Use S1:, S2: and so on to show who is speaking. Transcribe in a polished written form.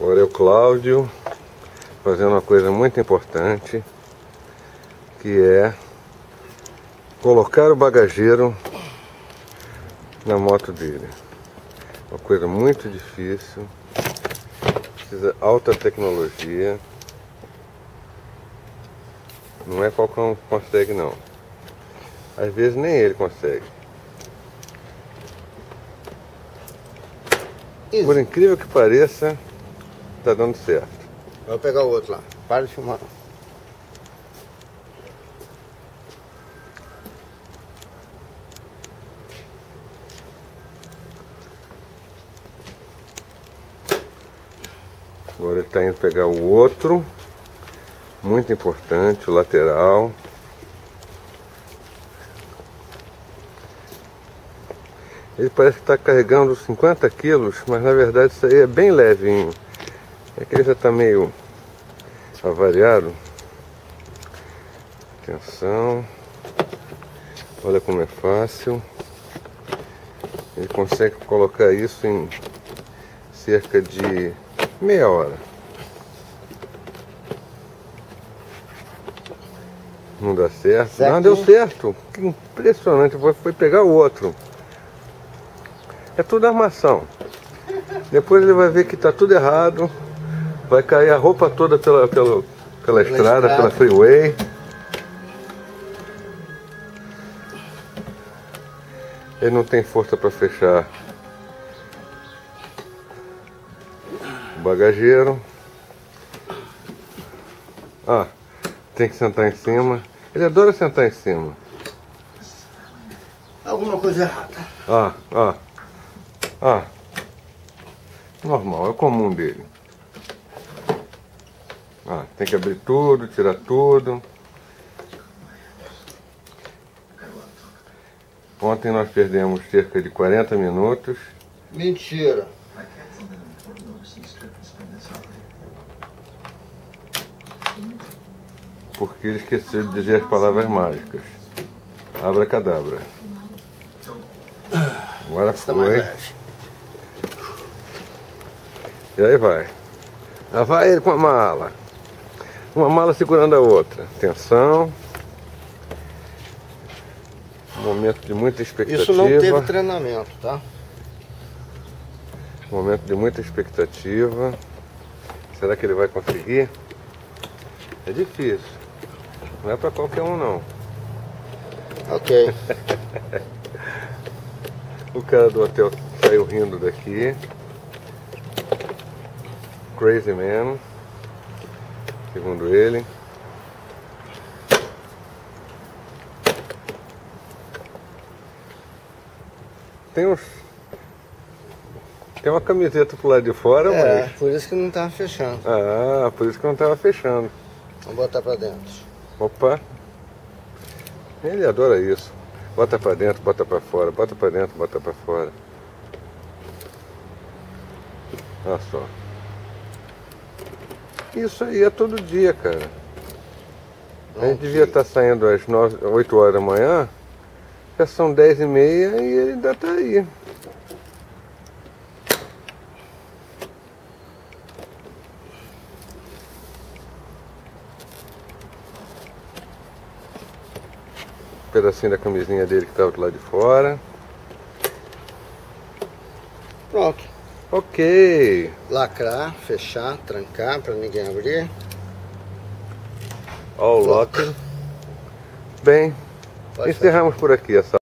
S1: Agora é o Cláudio fazendo uma coisa muito importante, que é colocar o bagageiro na moto dele. Uma coisa muito difícil, precisa alta tecnologia. Não é qualquer um que consegue não. Às vezes nem ele consegue.
S2: Isso.
S1: Por incrível que pareça, tá dando certo.
S2: Vou pegar o outro lá. Para de filmar.
S1: Agora ele está indo pegar o outro, muito importante, o lateral. Ele parece que está carregando 50 quilos, mas na verdade isso aí é bem levinho. É que ele já está meio avariado. Atenção. Olha como é fácil. Ele consegue colocar isso em cerca de meia hora. Não dá certo?
S2: Certinho.
S1: Não, deu certo. Que impressionante. Foi pegar o outro. É tudo armação. Depois ele vai ver que está tudo errado. Vai cair a roupa toda pela estrada, pela freeway. Ele não tem força para fechar o bagageiro. Ah, tem que sentar em cima. Ele adora sentar em cima.
S2: Alguma coisa errada.
S1: Normal, é comum dele. Tem que abrir tudo, tirar tudo. Ontem nós perdemos cerca de 40 minutos.
S2: Mentira.
S1: Porque ele esqueceu de dizer as palavras mágicas. Abracadabra. Agora foi. E aí vai. Lá vai ele com a mala. Uma mala segurando a outra. Atenção. Momento de muita expectativa.
S2: Isso não teve treinamento, tá?
S1: Momento de muita expectativa. Será que ele vai conseguir? É difícil. Não é pra qualquer um não.
S2: Ok.
S1: O cara do hotel saiu rindo daqui. Crazy man, segundo ele. Tem uma camiseta pro lado de fora, mas...
S2: por isso que não tava fechando.
S1: Por isso que não tava fechando.
S2: Vamos botar pra dentro.
S1: Opa. Ele adora isso. Bota pra dentro, bota pra fora, bota pra dentro, bota pra fora. Olha só. Isso aí é todo dia, cara. A gente devia estar saindo às 8 horas da manhã. Já são 10h30 e ele ainda tá aí. Um pedacinho da camisinha dele que estava do lado de fora.
S2: Pronto.
S1: Ok.
S2: Lacrar, fechar, trancar para ninguém abrir.
S1: All locked. Bem, encerramos por aqui essa